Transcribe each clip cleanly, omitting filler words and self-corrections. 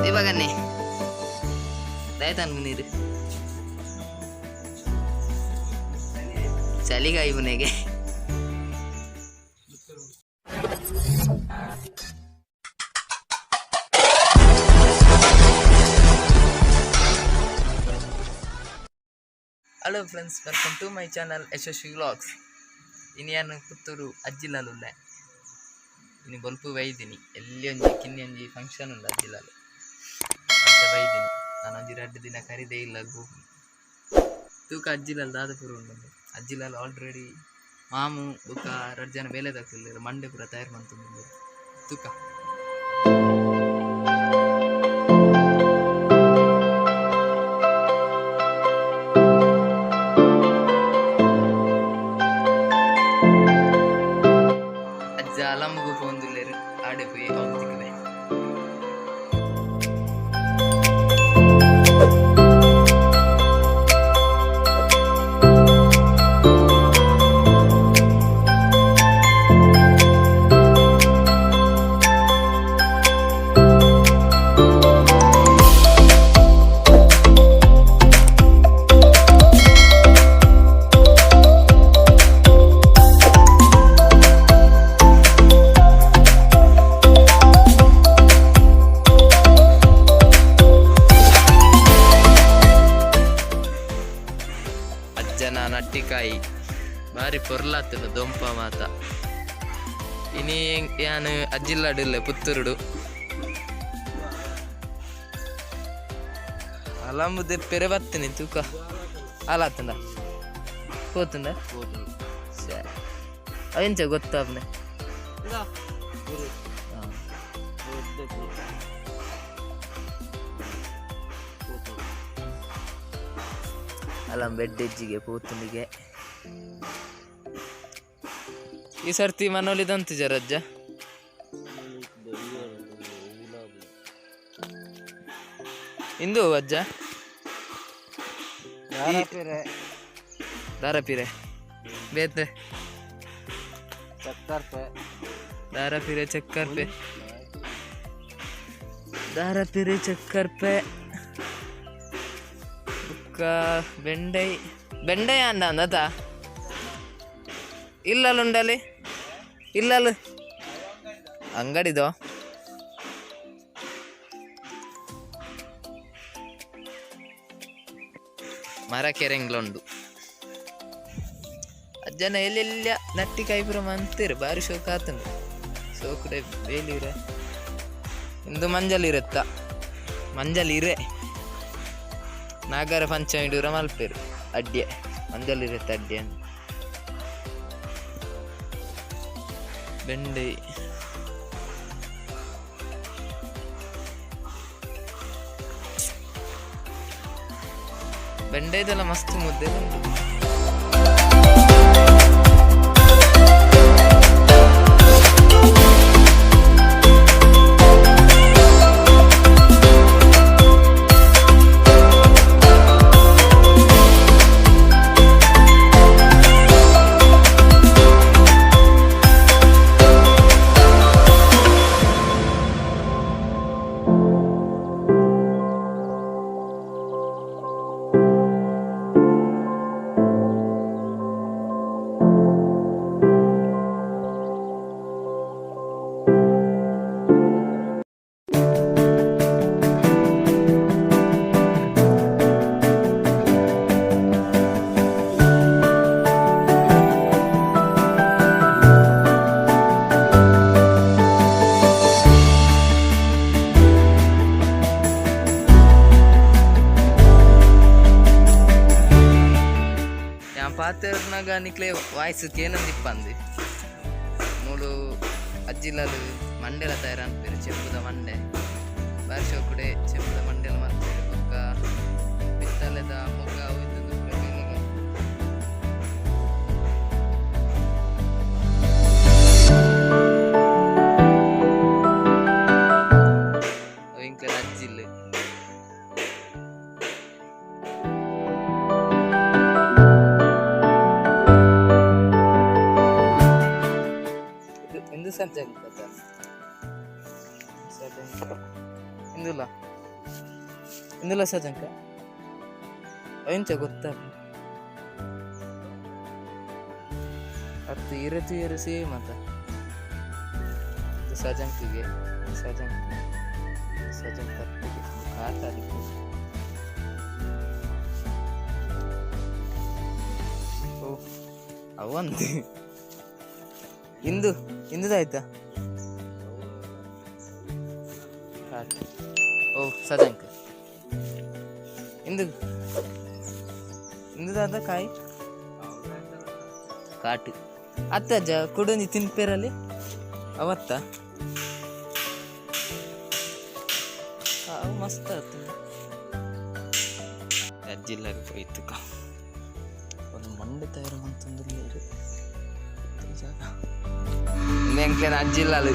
ಇವಾಗನ್ನೇ ದಯತಾನು ನೀರು ಚಳಿಗಾಯಿ ಮನೆಗೆ hello friends, welcome to my channel Yashaswi vlogs. ಇನ್ನು ನಾನು ಪುತ್ತೂರು ಅಜ್ಜಿಲಾಲ್ ಉಳ್ಳೆ ಇನ್ನು ಬಲ್ಪು ಬೈದಿನಿ ಎಲ್ಲಿ ಒಂಜಿ ಕಿನ್ನಿ ಒಂಜಿ ಫಂಕ್ಷನ್ ಉಂಡು ಅಜ್ಜಿಲಾಲ್ ಅಂತ ಬೈದಿನಿ. ನಾನು ಒಂಜಿ 2 ದಿನ ಕರಿದೇ ಇಲ್ಲ ಗೋಪಿ ತೂಕ ಅಜ್ಜಿಲಾಲ್ ದಾದಪುರ ಉಂಡು. ಅಜ್ಜಿಲಾಲ್ ಆಲ್ರೆಡಿ ಮಾಮು ಬುಕ್ಕ 2 ಜನ ಬೇಲೆ ತಕ್ಕಿಲ್ಲ ಮಂಡೆ ಪೂರ ತಯಾರು ಮಾಡ್ಕೊಂಡು ತೂಕ ಅಲಮ್ಮಗೂ ಪೋಂದುಲ್ಲೇರು ಆಡೆ ಪೋಯಿ ಹೋಗ್ತಿಕ್ವೆ. ಅಜ್ಜನ ನಟ್ಟಿಕಾಯಿ ಬಾರಿ ಪೊರ್ಲಾತನು ದೊಂಪ ಮಾತ. ಇನಿ ಯಾನು ಅಜ್ಜಿಲ್ಲಾಡಿಲ್ಲ ಪುತ್ತೂರುಡು ಅಲಂಬು ದೆಪ್ಪೆರೆ ಬತ್ತನಿ ತೂಕ ಆಲಾತಂದ ಹೋತಂದ ಸರಿ ಅವೆಂಚ ಗೊತ್ತಾಬ್ನೆ ಅಲ್ಲ ಬೆಡ್ಡೆಜ್ಜಿಗೆ ಪೂತುಂಡಿಗೆ ಈ ಸರ್ತಿ ಮನೋಲಿದಂತು ಜರಜ್ಜ ಇಂದು ಅಜ್ಜ ದಾರಪಿರೆ ಬೇತೆ ದಾರಪಿರೆ ಚಕ್ಕರ್ಪೆ ದಾರಪಿರೆ ಚಕ್ಕರ್ಪೆ ಬೆಂಡೈ ಬೆಂಡೈ ಅಂದ ಇಲ್ಲಲ್ಲ ಉಂಡಲಿ ಇಲ್ಲಲ್ಲ ಅಂಗಡಿದೋ ಮರ ಕೆರೆಂಗ್ಲುಂಡು ಅಜ್ಜನ ಎಲ್ಲೆಲ್ಲ ನಟ್ಟಿ ಕಾಯಿಪುರ ಅಂತೀರಿ ಬಾರಿ ಶೋಕ ಆತಂಡು ಸೋಕಡೆ ಬೇಲಿರೆ ಇಂದು ಮಂಜಲಿರುತ್ತ ಮಂಜಲಿರೆ ನಾಗರ ಪಂಚಮಿ ಡೂರ ಮಲ್ಪೇರು ಅಡ್ಡೆ ಮಂಜಲಿರುತ್ತೆ ಅಡ್ಡೆ ಅಂತ ಬೆಂಡೆ ಬೆಂಡೆದೆಲ್ಲ ಮಸ್ತ್ ಮುದ್ದೆ ಉಂಟು. పాతనాగా నిక్లే వాయిస్ కేనంది ఇప్పంది మూడు అజ్జిలాలు మండెల తయారని పేరు చెంపుద మండే ವರ್ಷಕ್ಕೂಡೆ ಚೆಂಪದ ಮಂಡೆಲ ಮತ್ತೆ ಬೊಕ್ಕ ಪಿತ್ತಲೆದ ಮೊಗ್ಗ ಇದ್ದದ್ದು ಇಂಕ್ಲೆದ ಅಜ್ಜಿಲ್ ಸಜ್ಜಂಕ ಇಂದುಲ ಇಂದುಲ ಸಜ್ಜಂಕ ಎಂಚ ಗೊತ್ತಾಗ ಹತ್ತು ಇರು ಸೇಮ್ ಅಂತ ಸಜಂಕಿಗೆ ಸಜಂಕ್ ಕತ್ತಿಗೆ ಕಾಟಾಡಿದ್ದು ಓ ಅವಂದು ಇಂದುದಾಯ್ತಾ ಕಾಟ್ ಓ ಸಜಂಕ್ ಇಂದುದಾದ ಕಾಯಿ ಕಾಟು ಅತ್ತಜ್ಜ ಕುಡಂಜಿ ತಿನ್ಪೇರಲ್ಲಿ ಅವತ್ತ ಮಸ್ತ್ ಆಯ್ತು ಅಜ್ಜಿಲ್ಲರು ಹೋಯ್ತು ಒಂದು ಮಂಡೆ ತಯಾರು ಅಂತಂದ್ರೆ ಎಂಕ್ಲೇನ ಅಜ್ಜಿಲ್ಲಲು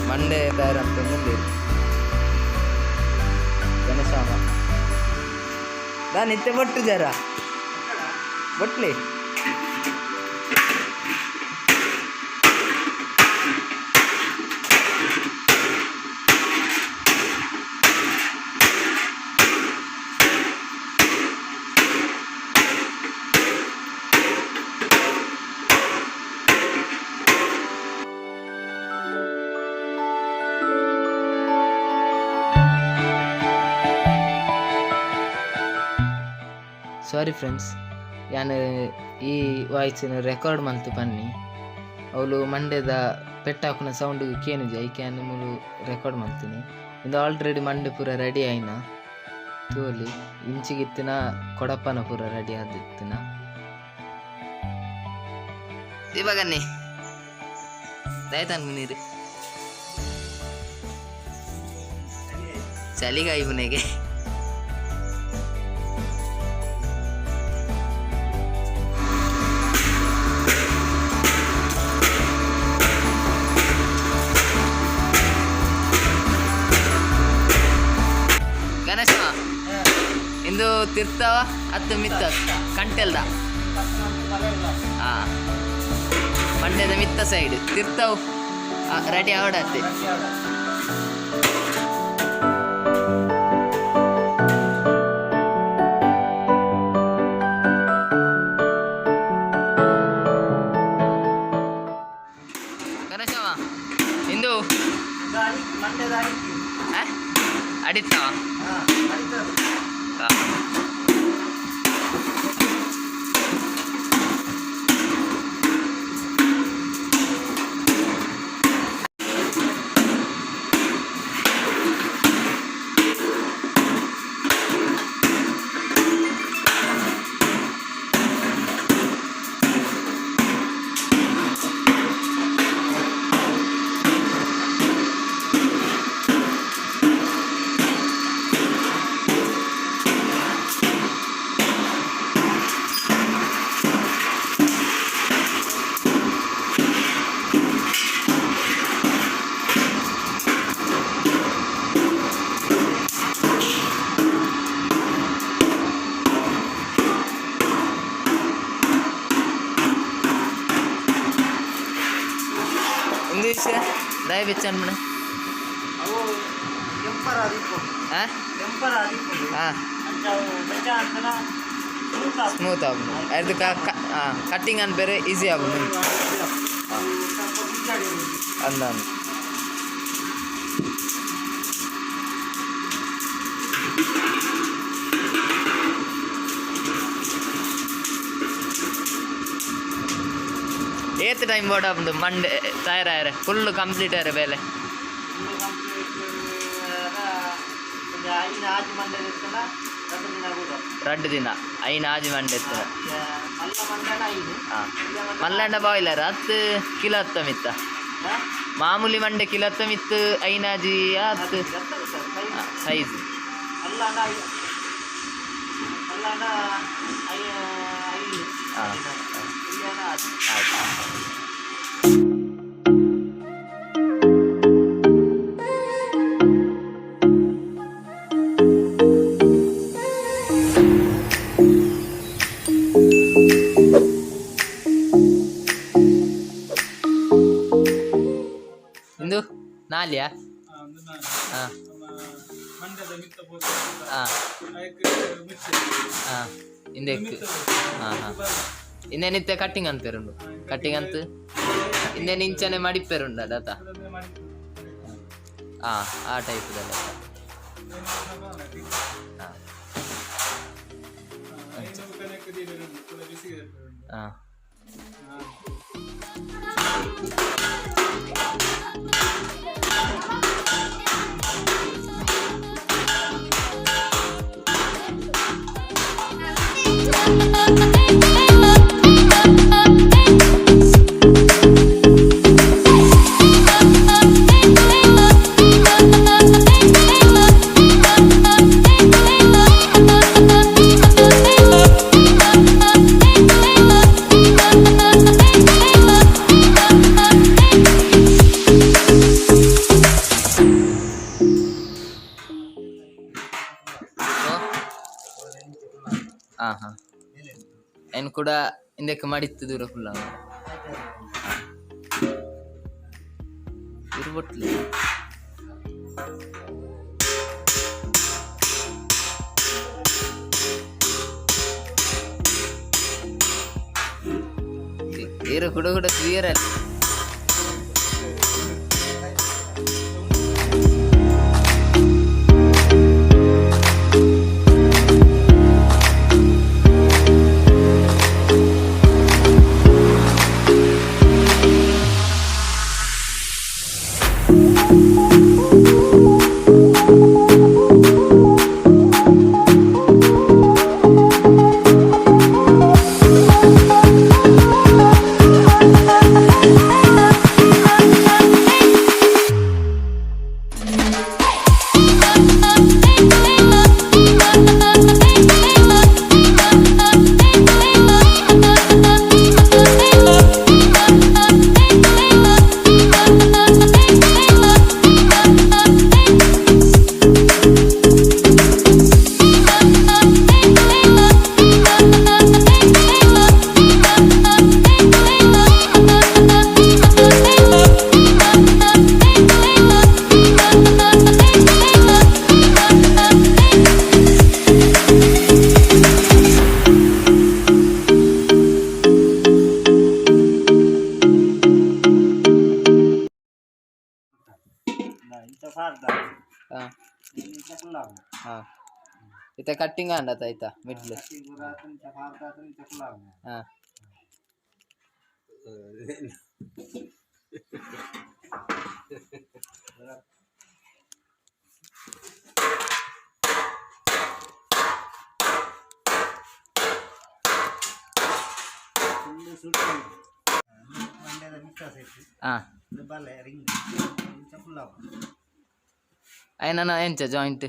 ಮಂಡೆ ತಯಾರು ಅಂತಂದ್ರೆ ಗಣೇಶಾಮ ನಿತ್ಯ ಬಟ್ಟು ಜರ ಬಟ್ಲಿ ಸಾರಿ ಫ್ರೆಂಡ್ಸ್ ಯಾನು ಈ ವಾಯ್ಸಿನ ರೆಕಾರ್ಡ್ ಮಂತ್ ಬನ್ನಿ ಅವಳು ಮಂಡ್ಯದ ಪೆಟ್ಟಾಕುನ ಸೌಂಡ್ ಕೇನುಜಿ ಐಕೆ ಮುಲು ರೆಕಾರ್ಡ್ ಮಾಡ್ತೀನಿ ಇದು ಆಲ್ರೆಡಿ ಮಂಡೆ ಪೂರ ರೆಡಿ ಆಯ್ನ ತೋಲಿ ಇಂಚಿಗಿತ್ತಿನ ಕೊಡಪ್ಪನ ಪೂರ ರೆಡಿ ಆದಿತ್ತಿನ ಇವಾಗನ್ನಿ ದಯತಾನು ನೀರು ಚಳಿಗಾಯಿ ಮನೆಗೆ ಗಣೇಶ ಇಂದು ತಿರ್ತಾವ ಹತ್ತು ಮಿತ್ತ ಕಂಟೆಲ್ದ ಮಂಡ್ಯದ ಮಿತ್ತ ಸೈಡ್ ತಿರ್ತಾವ್ ರೆಡಿ ಆವಡತ್ತೆ ಗಣೇಶವ ಇಂದು ಅಡಿತಾವ ಇಂಗ್ಲೀಷ್ ದಯ ಬೆಚ್ಚನ್ ಮನೆ ಸ್ಮೂತ್ ಆಗುದು ಅದು ಕಟ್ಟಿಂಗ್ ಅಂತ ಬೇರೆ ಈಸಿ ಆಗುದು ಅಂದ ಏತ್ ಟೈಮ್ ಬೋರ್ಡ್ ಆಗ್ಬೋದು ಮಂಡೆ ತಯಾರಾರೆ ಫುಲ್ ಕಂಪ್ಲೀಟ್ ಆರೆ ಬೇಲೆ రెండు ದಿನ ಐನ ಆಜಿ ಮಂಡೆ ಎತ್ತರ ಮಲ್ಲಂಡ ಬಾಯ್ಲರ್ 10 ಕಿಲೋ ಹತ್ತಮಿತ್ತ ಮಾಮೂಲಿ ಮಂಡೆ ಕಿಲೋ ಹತ್ತಮಿತ್ತು ಐನಾಜಿ 10 ಸೈಜ್ ನಾಲ್ಯಾ ಹಾಂ ಹಾಂ ಹಾಂ ಇಂದೆಕ್ ಹಾಂ ಹಾಂ ಇನ್ನೇನಿತ್ತೆ ಕಟ್ಟಿಂಗ್ ಅನ್ಪೇರುಂಡು ಕಟ್ಟಿಂಗ್ ಅಂತ ಇನ್ನೇನು ಇಂಚನೆ ಮಡಿಪೇರುಂಡ ದಾತ ಹಾಂ ಆ ಟೈಪ್ದಲ್ಲ ಹಾಂ ಹಾಂ ಹಾಂ ಏನು ಕೂಡ ಹಿಂದಕ್ಕೆ ಮಾಡಿತ್ತು ದೂರ ಫುಲ್ಲ ಇರ್ಬಟ್ಲಿ ಏರು ಕೂಡ ಕೂಡ ಕ್ಲಿಯರ್ ಅಲ್ಲಿ इथे कटिंग आणत आहे मिडले हां అయినా ఎంచ జాయింట్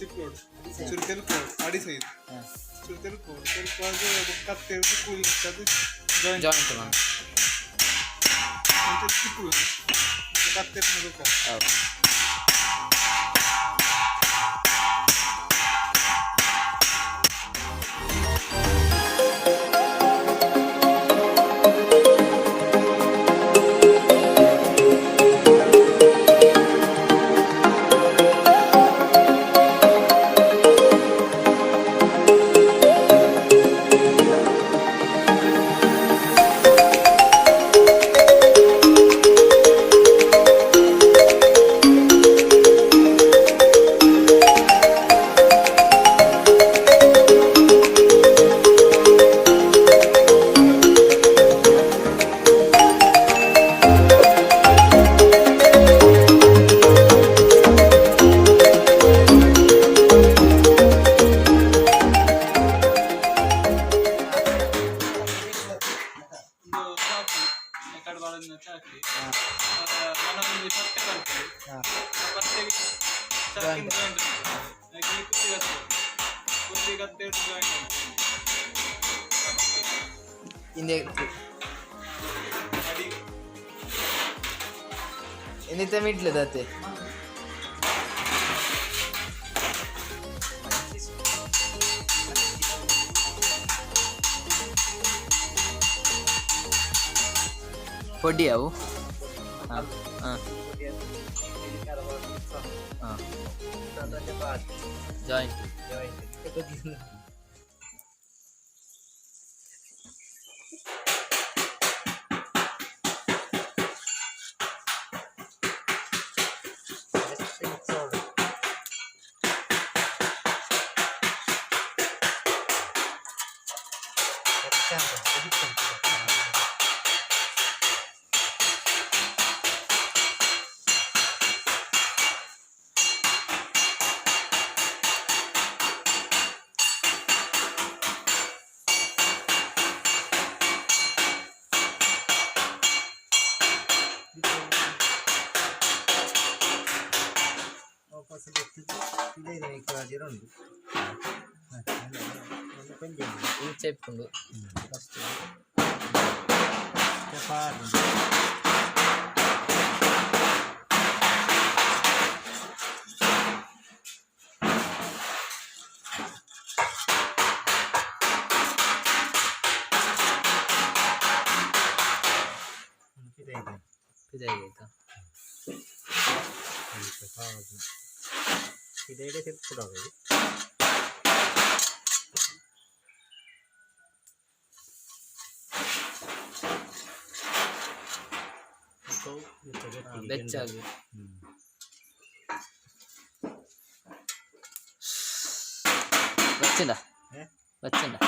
ಚಿಕ್ಕೋಡು ಸುರ್ತೆಲ್ ಕೋಡ್ ಅಡಿ ಸೈಡ್ ಸುರ್ತೆಲ್ ಕೋಡ್ ಸ್ವಲ್ಪ ಕತ್ತೆ ಕೂಲ್ ಅದು ಜಾಯಿಂಟ್ ಮಾಡಿ ಅಂತ ಚಿಕ್ಕೋಡು ಕತ್ತೆ ನೋಡಕ ini temit le date podi avu joint ini చెప్పుకుండు ఫస్ట్ ఇదైతే ఇదైతే చెప్పుకోవాలి ಬೆಚ್ಚಾಗಿ వచ్చిందా వచ్చిందా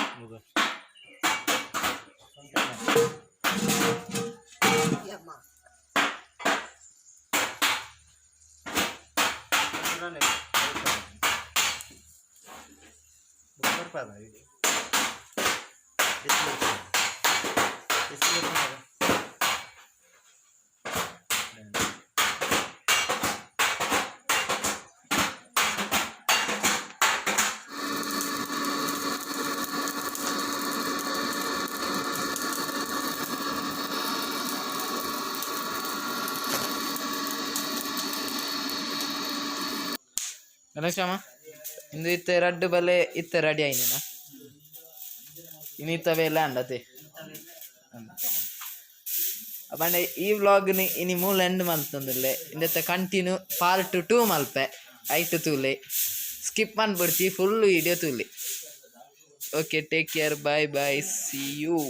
ಕ್ಷಮ ಇಂದು ಇತ್ತ ರಡ್ಡು ಬಲೆ ಇತ್ತ ರೆಡಿ ಆಯ್ನ ಇನ್ನಿತ್ತವೇ ಲ್ಯಾಂಡ್ ಅದೇ ಅಪ್ಪಂಡೆ ಈ ವ್ಲಾಗ್ನಿ ಇನಿ ಮೂಲ ಎಂಡ್ ಮಲ್ತಂದಿಲ್ಲೆ ಇಂದತ್ತ ಕಂಟಿನ್ಯೂ ಪಾರ್ಟ್ 2 ಮಲ್ಪೆ ಐಟು ತೂಲೆ ಸ್ಕಿಪ್ ಮಾಡ್ಬಿಡ್ತಿ ಫುಲ್ ವಿಡಿಯೋ ತೂಲೆ okay take care bye bye see you